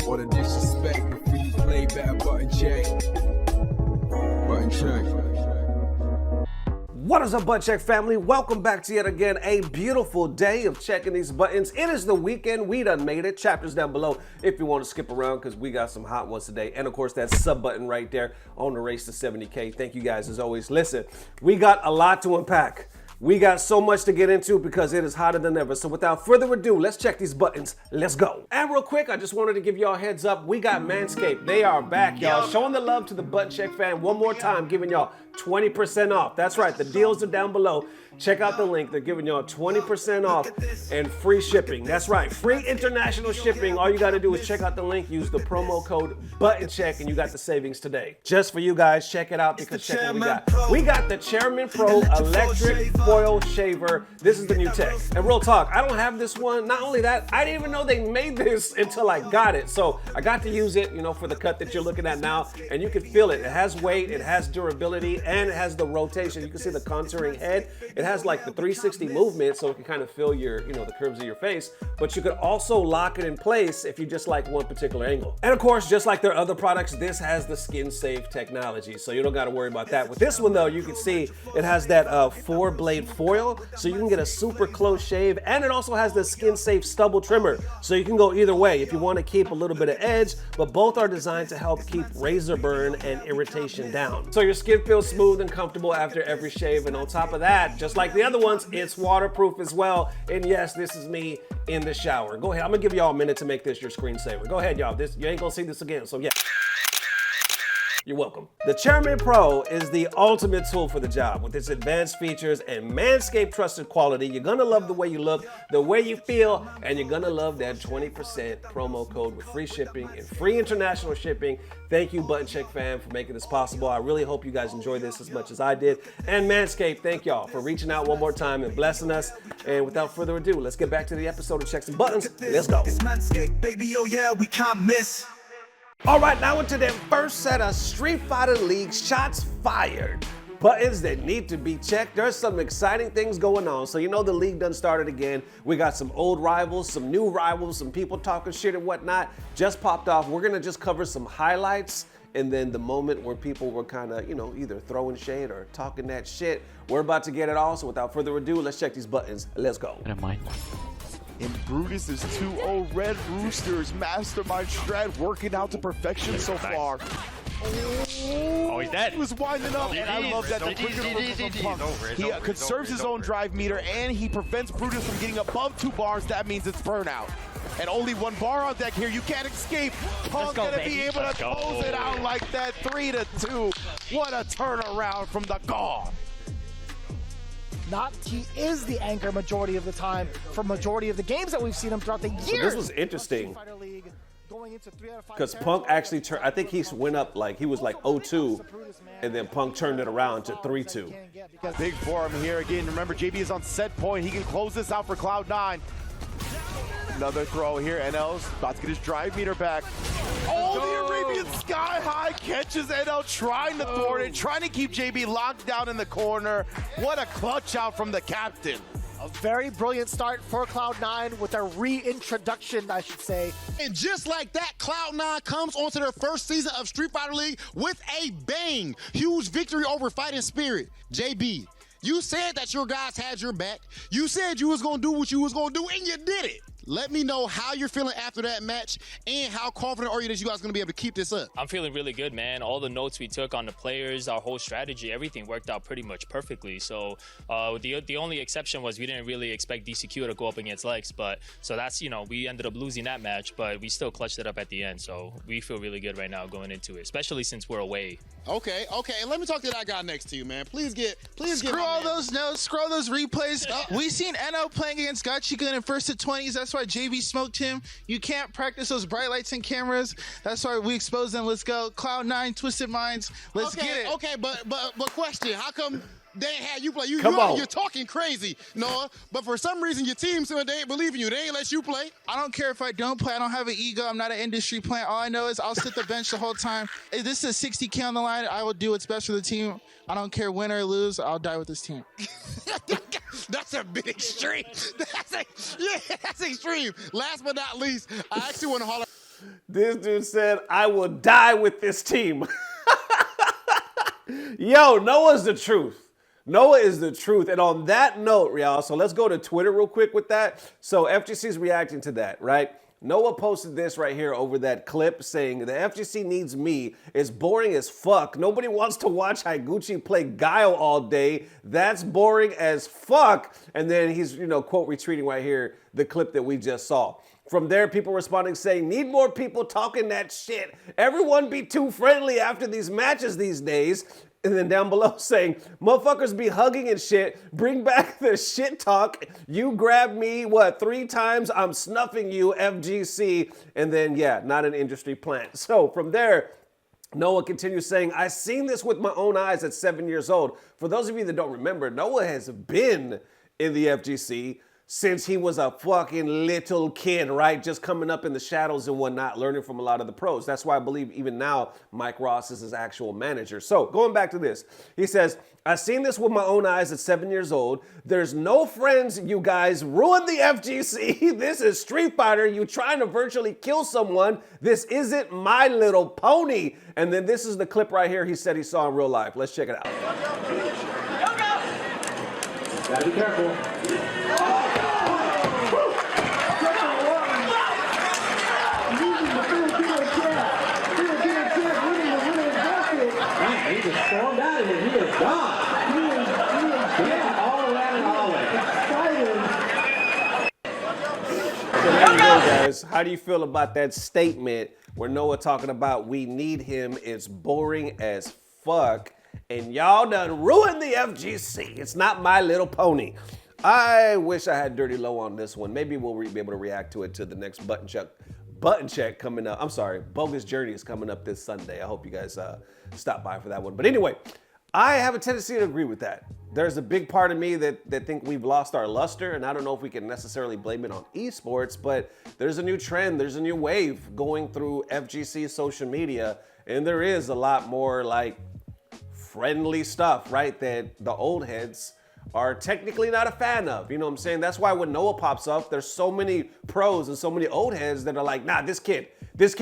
Or the disrespect before you play back button check. Button check. What is up, Butt Check family? Welcome back to yet again a beautiful day of checking these buttons. It is the weekend. We done made it. Chapters down below if you want to skip around because we got some hot ones today. And of course, that sub button right there on the race to 70K. Thank you guys as always. Listen, we got a lot to unpack. We got so much to get into because it is hotter than ever. So without further ado, let's check these buttons. Let's go. And real quick, I just wanted to give y'all a heads up. We got Manscaped. They are back, y'all. Showing the love to the Butt Check fan one more time, giving y'all 20% off. That's right. The deals are down below. Check out the link. They're giving y'all 20% off and free shipping. That's right. Free international shipping. All you got to do is check out the link. Use the promo code ButtonCheck and you got the savings today. Just for you guys, check it out because check what we got. We got the Chairman Pro Electric Foil Shaver. This is the new tech. And real talk, I don't have this one. Not only that, I didn't even know they made this until I got it. So I got to use it, you know, for the cut that you're looking at now. And you can feel it. It has weight, it has durability, and it has the rotation. You can see the contouring head. It has like the 360 movement, so it can kind of feel your, you know, the curves of your face, but you could also lock it in place if you just like one particular angle. And of course, just like their other products, this has the skin safe technology, so you don't got to worry about that. With this one though, you can see it has that 4-blade foil, so you can get a super close shave, and it also has the skin safe stubble trimmer, so you can go either way if you want to keep a little bit of edge, but both are designed to help keep razor burn and irritation down. So your skin feels smooth and comfortable after every shave, and on top of that, just like the other ones, it's waterproof as well. And yes, this is me in the shower. Go ahead, I'm gonna give y'all a minute to make this your screensaver. Go ahead, y'all. You ain't gonna see this again, so yeah. You're welcome. The Chairman Pro is the ultimate tool for the job. With its advanced features and Manscaped trusted quality, you're gonna love the way you look, the way you feel, and you're gonna love that 20% promo code with free shipping and free international shipping. Thank you, Button Check fam, for making this possible. I really hope you guys enjoy this as much as I did. And Manscaped, thank y'all for reaching out one more time and blessing us. And without further ado, let's get back to the episode of Checks and Buttons. Let's go. It's Manscaped, baby, oh yeah, we can't miss. All right, now into their first set of Street Fighter League shots fired. Buttons that need to be checked. There's some exciting things going on. So you know the league done started again. We got some old rivals, some new rivals, some people talking shit and whatnot. Just popped off. We're gonna just cover some highlights and then the moment where people were kind of, you know, either throwing shade or talking that shit. We're about to get it all. So without further ado, let's check these buttons. Let's go. I don't mind. And Brutus is 2-0 Red Roosters. Mastermind strat working out to perfection so far. Oh, he's dead. He was winding up, and I love that. The quicker from Punk. He conserves his own drive meter, and he prevents Brutus from getting above 2 bars. That means it's burnout. And only 1 bar on deck here. You can't escape. Punk gonna be able to close it out like that. 3-2. What a turnaround from the God. He is the anchor majority of the time for majority of the games that we've seen him throughout the years. So this was interesting because Punk actually turned, I think he went up like, he was like 0-2 and then Punk turned it around to 3-2. Big for him here again. Remember, JB is on set point. He can close this out for Cloud9. Another throw here. NL's about to get his drive meter back. Oh, the Arabian Sky High catches NL trying to thwart it, trying to keep JB locked down in the corner. What a clutch out from the captain. A very brilliant start for Cloud9 with a reintroduction, I should say. And just like that, Cloud9 comes onto their first season of Street Fighter League with a bang. Huge victory over Fighting Spirit. JB, you said that your guys had your back. You said you was going to do what you was going to do, and you did it. Let me know how you're feeling after that match and how confident are you that you guys are going to be able to keep this up? I'm feeling really good, man. All the notes we took on the players, our whole strategy, everything worked out pretty much perfectly. So the only exception was we didn't really expect DCQ to go up against Lex, but so that's, you know, we ended up losing that match, but we still clutched it up at the end. So we feel really good right now going into it, especially since we're away. Okay, and let me talk to that guy next to you, man. Please screw all those notes, screw all those replays. We seen NO playing against Gachigun in first to 20s. That's why JB smoked him. You can't practice those bright lights and cameras. That's why we exposed them. Let's go. Cloud9, Twisted Minds. Let's get it. Okay, but question, how come they ain't had you play? You're talking crazy, Noah, but for some reason your team said they ain't believe in you. They ain't let you play. I don't care if I don't play. I don't have an ego. I'm not an industry plant. All I know is I'll sit the bench the whole time. If this is a 60K on the line, I will do what's best for the team. I don't care win or lose. I'll die with this team. That's a bit extreme. That's extreme. Last but not least, I actually want to holler. This dude said, I will die with this team. Yo, Noah's the truth. Noah is the truth. And on that note, y'all, so let's go to Twitter real quick with that. So FGC's reacting to that, right? Noah posted this right here over that clip saying, the FGC needs me. It's boring as fuck. Nobody wants to watch Higuchi play Guile all day. That's boring as fuck. And then he's, quote retweeting right here the clip that we just saw. From there, people responding saying, need more people talking that shit. Everyone be too friendly after these matches these days. And then down below saying, motherfuckers be hugging and shit. Bring back the shit talk. You grabbed me, 3 times? I'm snuffing you, FGC. And then, yeah, not an industry plant. So from there, Noah continues saying, I seen this with my own eyes at 7 years old. For those of you that don't remember, Noah has been in the FGC since he was a fucking little kid, right? Just coming up in the shadows and whatnot, learning from a lot of the pros. That's why I believe even now, Mike Ross is his actual manager. So going back to this, he says, I seen this with my own eyes at 7 years old. There's no friends, you guys. Ruin the FGC. This is Street Fighter. You trying to virtually kill someone. This isn't My Little Pony. And then this is the clip right here he said he saw in real life. Let's check it out. Gotta be careful. He just stormed out of it. He is gone. He is dead all around the hallway. So there you go, guys. How do you feel about that statement where Noah talking about we need him? It's boring as fuck. And y'all done ruined the FGC. It's not My Little Pony. I wish I had Dirty Low on this one. Maybe we'll be able to react to it to the next button check coming up. I'm sorry, Bogus Journey is coming up this Sunday. I hope you guys stop by for that one. But anyway, I have a tendency to agree with that. There's a big part of me that think we've lost our luster, and I don't know if we can necessarily blame it on esports, but there's a new trend, there's a new wave going through FGC social media, and there is a lot more like friendly stuff, right, that the old heads are technically not a fan of. You know what I'm saying? That's why when Noah pops up, there's so many pros and so many old heads that are like, nah, this kid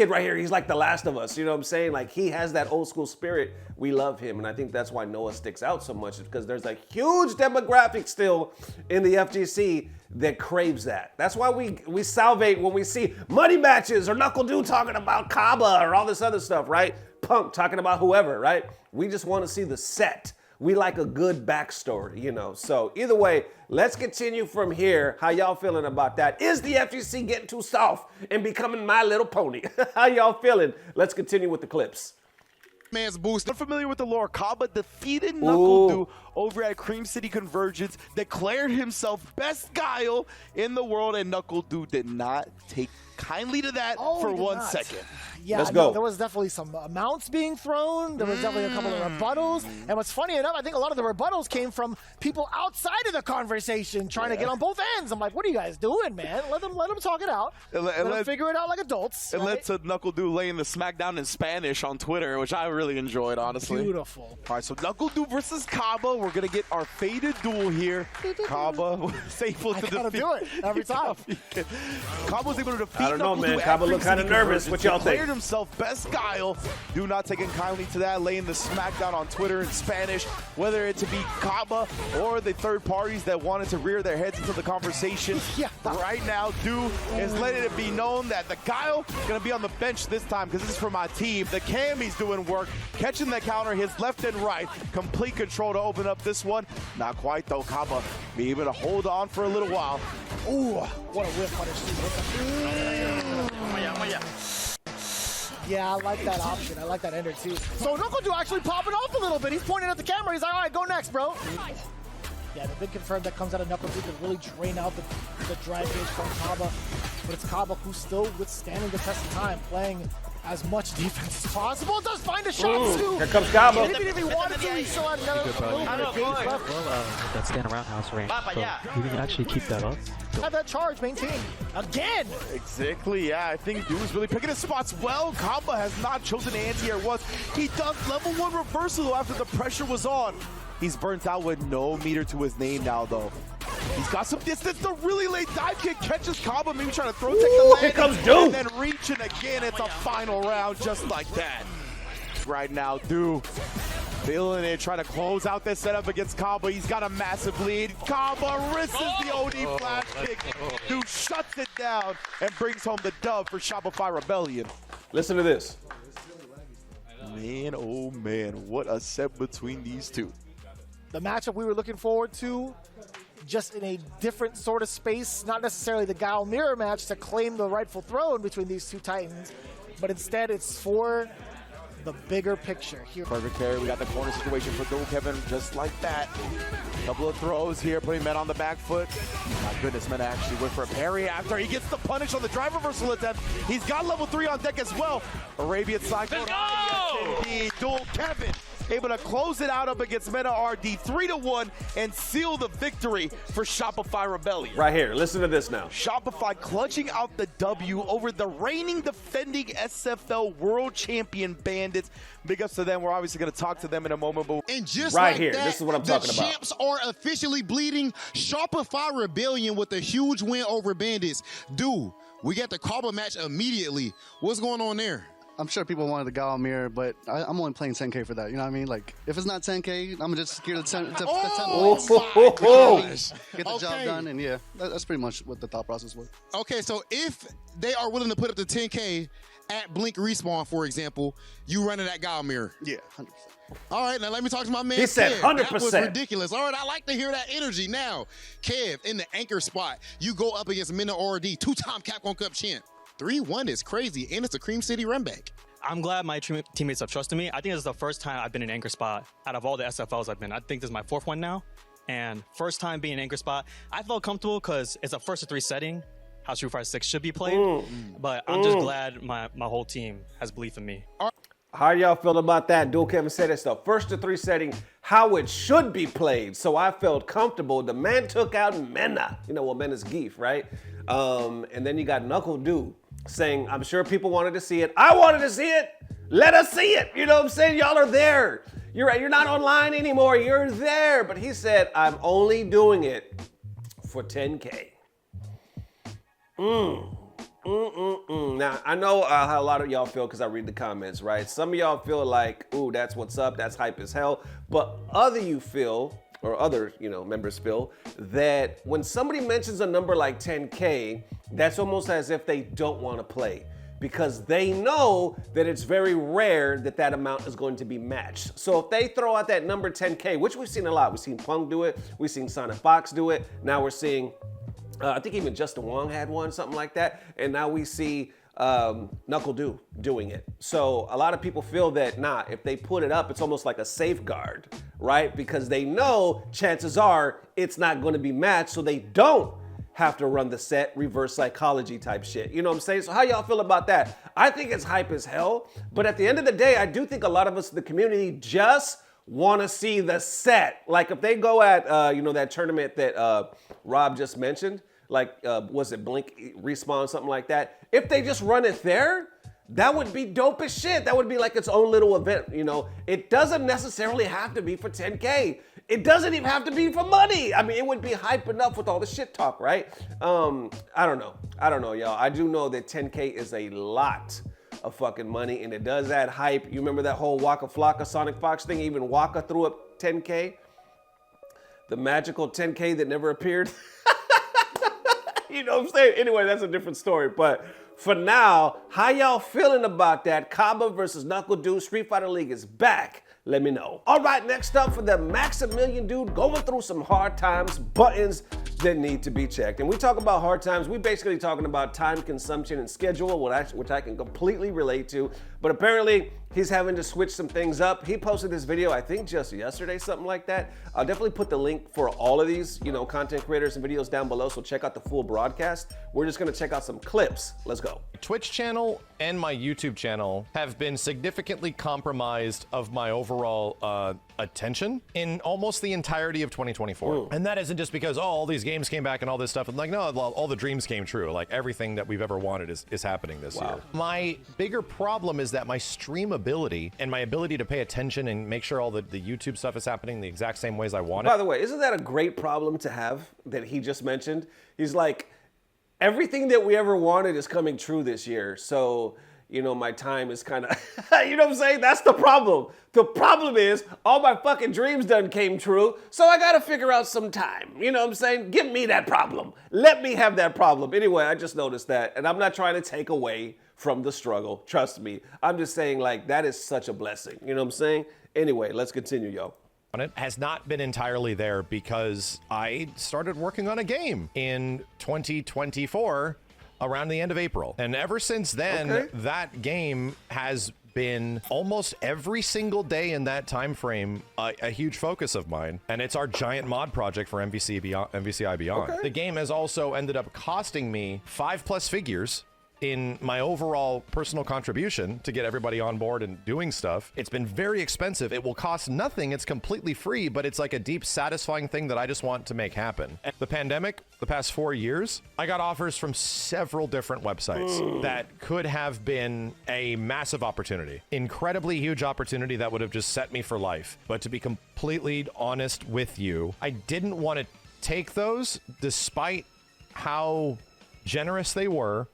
right here, he's like the last of us. You know what I'm saying? Like, he has that old school spirit. We love him. And I think that's why Noah sticks out so much, is because there's a huge demographic still in the FGC that craves that. That's why we salivate when we see money matches or Nuckle Dood talking about Caba or all this other stuff, right? Punk talking about whoever, right? We just want to see the set. We like a good backstory, So either way, let's continue from here. How y'all feeling about that? Is the FGC getting too soft and becoming My Little Pony? How y'all feeling? Let's continue with the clips. Man's boost. Unfamiliar with the lore, Caba defeated Nuckle Dood over at Cream City Convergence, declared himself best Guile in the world, and Nuckle Dood did not take kindly to that for 1 second. Yeah, Let's go. There was definitely some amounts being thrown. There was definitely a couple of rebuttals. And what's funny enough, I think a lot of the rebuttals came from people outside of the conversation trying to get on both ends. I'm like, what are you guys doing, man? Let them talk it out. Let them figure it out like adults. It led to Nuckle Dood laying the smackdown in Spanish on Twitter, which I really enjoyed, honestly. Beautiful. All right, so Nuckle Dood versus Caba. We're going to get our faded duel here. Caba was able to defeat. Do it every time. Caba was able to defeat I don't know, Nuckle man. Dood Caba looked kind of nervous. What y'all think? Declared himself best Guile. Do not taking kindly to that, laying the smackdown on Twitter in Spanish, whether it to be Caba or the third parties that wanted to rear their heads into the conversation. Right now, Dood is letting it be known that the Guile going to be on the bench this time because this is for my team. The Cammy's doing work, catching the counter, his left and right. Complete control to open up this one. Not quite though. Caba be able to hold on for a little while. Ooh, what a whip punish. Yeah, I like that option. I like that ender too. So Nuckle Dood actually popping off a little bit. He's pointing at the camera. He's like, all right, go next, bro. Yeah, the big confirm that comes out of Nuckle Dood to really drain out the drag gauge from Caba. But it's Caba who's still withstanding the test of time, playing as much defense as possible. Does find a shot too. Here comes Caba. Even if he wanted to, he still had another little bit of gauge left. Well, that stand around house range. So you can actually keep that up. Have that charge maintained again. Exactly, yeah. I think Dood is really picking his spots well. Caba has not chosen anti-air once. He does level 1 reversal after the pressure was on. He's burnt out with no meter to his name now, though. He's got some distance. The really late dive kick catches Caba, maybe trying to throw tech the land. Here comes Dood. And then reaching again. It's a final round just like that. Right now, Dood feeling it, trying to close out this setup against Caba. He's got a massive lead. Caba risks the OD flash kick. Dood shuts it down and brings home the dub for Shopify Rebellion. Listen to this. Man, oh man, what a set between these two. The matchup we were looking forward to, just in a different sort of space, not necessarily the Gal mirror match to claim the rightful throne between these two titans, but instead it's for the bigger picture here. Perfect carry. We got the corner situation for Dood Kevin just like that. Couple of throws here, putting Men on the back foot. My goodness, Men actually went for a parry after he gets the punish on the drive reversal attempt. He's got level 3 on deck as well. Arabian Cyclone. Dood Kevin able to close it out up against Meta RD 3-1 and seal the victory for Shopify Rebellion. Right here, listen to this now. Shopify clutching out the W over the reigning defending SFL World Champion Bandits. Big ups to them. We're obviously going to talk to them in a moment. But And just right like here, that, this is what I'm talking about. The champs are officially bleeding. Shopify Rebellion with a huge win over Bandits. Dude, we got the Caba match immediately. What's going on there? I'm sure people wanted the Gal mirror, but I'm only playing 10K for that. You know what I mean? Like, if it's not 10K, I'm gonna just secure the 10. Get the job done, and yeah, that's pretty much what the thought process was. Okay, so if they are willing to put up the 10K at Blink Respawn, for example, you running that Gal mirror? Yeah, 100%. All right, now let me talk to my man. He said Kev. 100%. That was ridiculous. All right, I like to hear that energy. Now, Kev, in the anchor spot, you go up against Mena RD, 2-time Capcom Cup champ. 3-1 is crazy, and it's a Cream City run back. I'm glad my teammates have trusted me. I think this is the first time I've been in anchor spot out of all the SFLs I've been. I think this is my 4th one now, and first time being in anchor spot. I felt comfortable because it's a 1-3 setting, how Street Fighter 6 should be played. But I'm just glad my whole team has belief in me. How y'all feel about that? Dood Kevin said it's the 1-3 setting, how it should be played. So I felt comfortable. The man took out Mena. You know, well, Mena's Geef, right? And then you got Nuckle Dood saying, I'm sure people wanted to see it. I wanted to see it. Let us see it. You know what I'm saying? Y'all are there. You're right. You're not online anymore. You're there. But he said, I'm only doing it for 10K. Now, I know how a lot of y'all feel because I read the comments, right? Some of y'all feel like, ooh, that's what's up. That's hype as hell. But other members feel that when somebody mentions a number like 10K, that's almost as if they don't want to play because they know that it's very rare that that amount is going to be matched. So if they throw out that number 10K, which we've seen a lot, we've seen Punk do it, we've seen Sonic Fox do it, now we're seeing I think even Justin Wong had one, something like that. And now we see Nuckle Dood doing it. So a lot of people feel that, if they put it up, it's almost like a safeguard, right? Because they know chances are it's not going to be matched, so they don't have to run the set reverse psychology type shit. You know what I'm saying? So how y'all feel about that? I think it's hype as hell. But at the end of the day, I do think a lot of us in the community just want to see the set. Like if they go at, that tournament that Rob just mentioned, like, was it Blink Respawn, something like that? If they just run it there, that would be dope as shit. That would be like its own little event, you know? It doesn't necessarily have to be for 10K. It doesn't even have to be for money. I mean, it would be hype enough with all the shit talk, right? I don't know, y'all. I do know that 10K is a lot of fucking money, and it does add hype. You remember that whole Waka Flocka Sonic Fox thing? Even Waka threw up 10K. The magical 10K that never appeared. You know what I'm saying? Anyway, that's a different story. But for now, how y'all feeling about that? Caba versus Nuckle Dood Street Fighter League is back. Let me know. All right, next up for the Maximilian Dood, going through some hard times, buttons that need to be checked. And we talk about hard times, we basically talking about time consumption and schedule, which I can completely relate to. But apparently, he's having to switch some things up. He posted this video, I think just yesterday, something like that. I'll definitely put the link for all of these, content creators and videos down below, so check out the full broadcast. We're just gonna check out some clips. Let's go. Twitch channel and my YouTube channel have been significantly compromised of my overall attention in almost the entirety of 2024. And that isn't just because, all these games came back and all this stuff. And like, no, all the dreams came true. Like everything that we've ever wanted is happening this year. My bigger problem is that my stream ability and my ability to pay attention and make sure all the YouTube stuff is happening the exact same ways I want it. By the way, isn't that a great problem to have that he just mentioned? He's like, everything that we ever wanted is coming true this year. So, you know, my time is kind of, you know what I'm saying? That's the problem. The problem is all my fucking dreams done came true. So I got to figure out some time. You know what I'm saying? Give me that problem. Let me have that problem. Anyway, I just noticed that. And I'm not trying to take away from the struggle. Trust me. I'm just saying, like, that is such a blessing. You know what I'm saying? Anyway, let's continue, yo. It has not been entirely there because I started working on a game in 2024 around the end of April. And ever since then, that game has been almost every single day in that time frame a huge focus of mine. And it's our giant mod project for MVCI Beyond. The game has also ended up costing me 5+ figures in my overall personal contribution to get everybody on board and doing stuff. It's been very expensive. It will cost nothing. It's completely free, but it's like a deep, satisfying thing that I just want to make happen. And the pandemic, the past 4 years, I got offers from several different websites that could have been a massive opportunity. Incredibly huge opportunity that would have just set me for life. But to be completely honest with you, I didn't want to take those despite how generous they were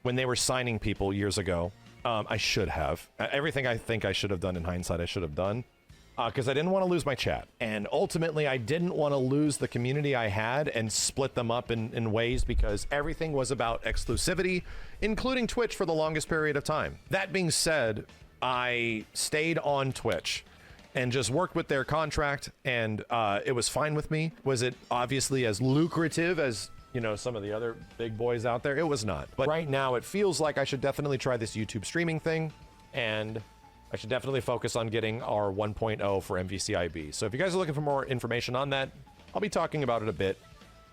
when they were signing people years ago. I should have. Everything I think I should have done in hindsight, I should have done. Because I didn't want to lose my chat. And ultimately, I didn't want to lose the community I had and split them up in ways because everything was about exclusivity, including Twitch for the longest period of time. That being said, I stayed on Twitch and just worked with their contract, and it was fine with me. Was it obviously as lucrative as, you know, some of the other big boys out there? It was not. But right now it feels like I should definitely try this YouTube streaming thing, and I should definitely focus on getting our 1.0 for MVCIB. So if you guys are looking for more information on that, I'll be talking about it a bit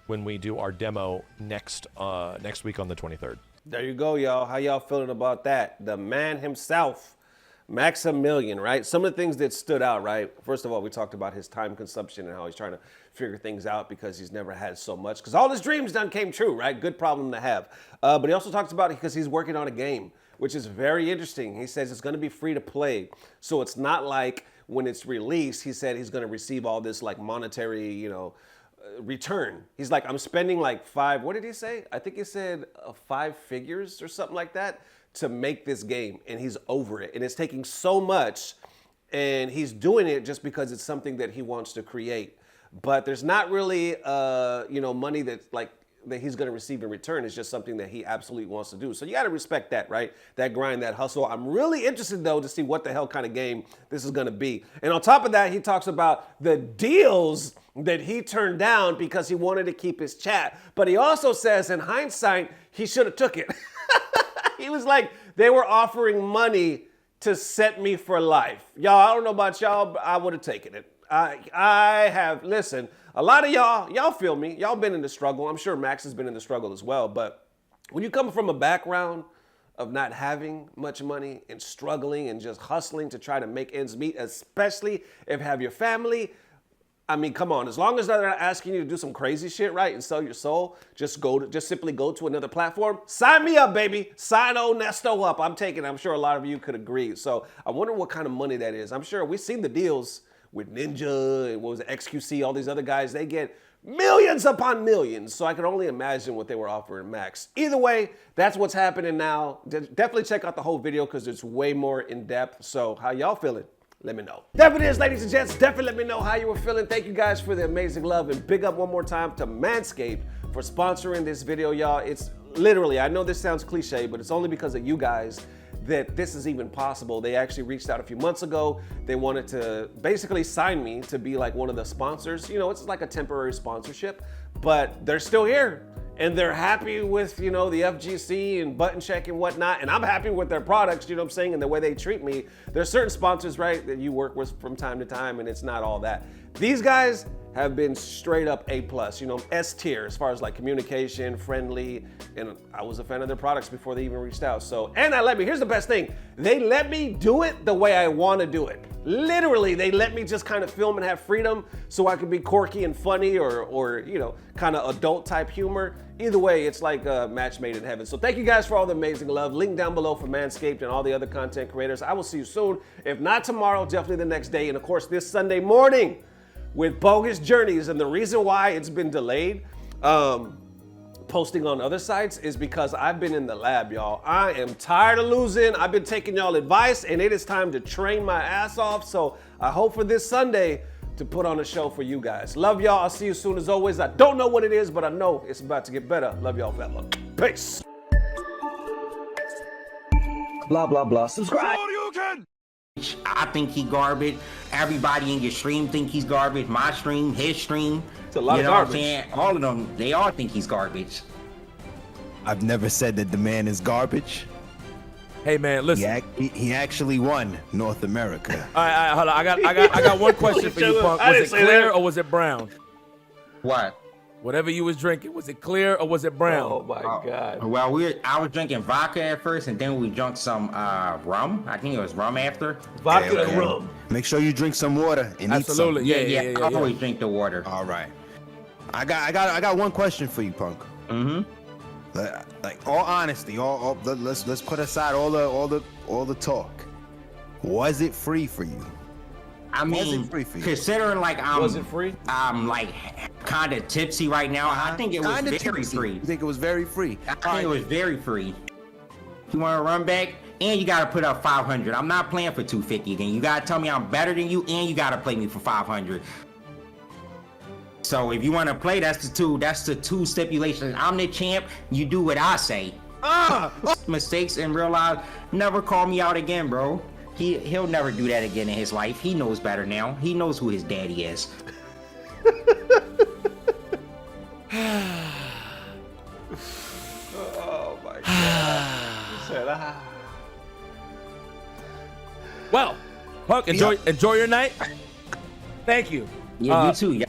when we do our demo next week on the 23rd. There you go, y'all. How y'all feeling about that? The man himself, Maximilian, right? Some of the things that stood out, right? First of all, we talked about his time consumption and how he's trying to figure things out because he's never had so much. Because all his dreams done came true, right? Good problem to have. But he also talks about it because he's working on a game, which is very interesting. He says it's going to be free to play. So it's not like when it's released, he said he's going to receive all this like monetary, you know, return. He's like, I'm spending like what did he say? I think he said 5 figures or something like that to make this game, and he's over it. And it's taking so much, and he's doing it just because it's something that he wants to create. But there's not really, you know, money that he's going to receive in return. It's just something that he absolutely wants to do. So you got to respect that, right? That grind, that hustle. I'm really interested, though, to see what the hell kind of game this is going to be. And on top of that, he talks about the deals that he turned down because he wanted to keep his chat. But he also says, in hindsight, he should have took it. He was like, they were offering money to set me for life. Y'all, I don't know about y'all, but I would have taken it. I have, listen, a lot of y'all feel me. Y'all been in the struggle. I'm sure Max has been in the struggle as well. But when you come from a background of not having much money and struggling and just hustling to try to make ends meet, especially if you have your family, I mean, come on. As long as they're not asking you to do some crazy shit, right, and sell your soul, just simply go to another platform. Sign me up, baby. Sign old Nesto up. I'm sure a lot of you could agree. So I wonder what kind of money that is. I'm sure we've seen the deals with Ninja and what was it, XQC, all these other guys. They get millions upon millions. So I can only imagine what they were offering Max. Either way, that's what's happening now. Definitely check out the whole video because it's way more in depth. So how y'all feeling? Let me know. That it is, ladies and gents. Definitely let me know how you were feeling. Thank you guys for the amazing love, and big up one more time to Manscaped for sponsoring this video, y'all. It's literally, I know this sounds cliche, but it's only because of you guys that this is even possible. They actually reached out a few months ago. They wanted to basically sign me to be like one of the sponsors. You know, it's like a temporary sponsorship, but they're still here. And they're happy with, you know, the FGC and button check and whatnot. And I'm happy with their products, you know what I'm saying, and the way they treat me. There's certain sponsors, right, that you work with from time to time, and it's not all that. These guys have been straight up A+, you know, S tier as far as like communication, friendly, and I was a fan of their products before they even reached out. So, and here's the best thing, they let me do it the way I want to do it. Literally, they let me just kind of film and have freedom so I could be quirky and funny or you know, kind of adult type humor. Either way, it's like a match made in heaven. So thank you guys for all the amazing love. Link down below for Manscaped and all the other content creators. I will see you soon. If not tomorrow, definitely the next day. And of course, this Sunday morning with Bogus Journeys. And the reason why it's been delayed, posting on other sites, is because I've been in the lab, y'all. I am tired of losing. I've been taking y'all advice, and it is time to train my ass off. So I hope for this Sunday to put on a show for you guys. Love y'all. I'll see you soon as always. I don't know what it is, but I know it's about to get better. Love y'all, fella. Peace. Blah, blah, blah. Subscribe. I think he garbage. Everybody in your stream think he's garbage. My stream, his stream. It's a lot you of know garbage. What I'm saying? All of them, they all think he's garbage. I've never said that the man is garbage. Hey man, listen. He actually won North America. All right, hold on. I got one question for you, Punk. Was it clear or was it brown? What? Whatever you was drinking, was it clear or was it brown? Oh my God. Well, I was drinking vodka at first, and then we drank some rum. I think it was rum after. Vodka and rum. Make sure you drink some water and Absolutely. eat Yeah. I always drink the water. some. All right. I got one question for you, Punk. Mm-hmm. Like all honesty, let's put aside all the talk. Was it free for you? I mean, considering like was it free? I'm like kind of tipsy right now. I think it was very free. You think it was very free? I think it was very free. You want to run back, and you got to put up 500. I'm not playing for 250. Then you got to tell me I'm better than you, and you got to play me for 500. So if you want to play, that's the two stipulations. I'm the champ. You do what I say. Mistakes in real life. Never call me out again, bro. He'll never do that again in his life. He knows better now. He knows who his daddy is. Oh my God. He said, Well, Punk, enjoy your night. Thank you. Yeah, you too.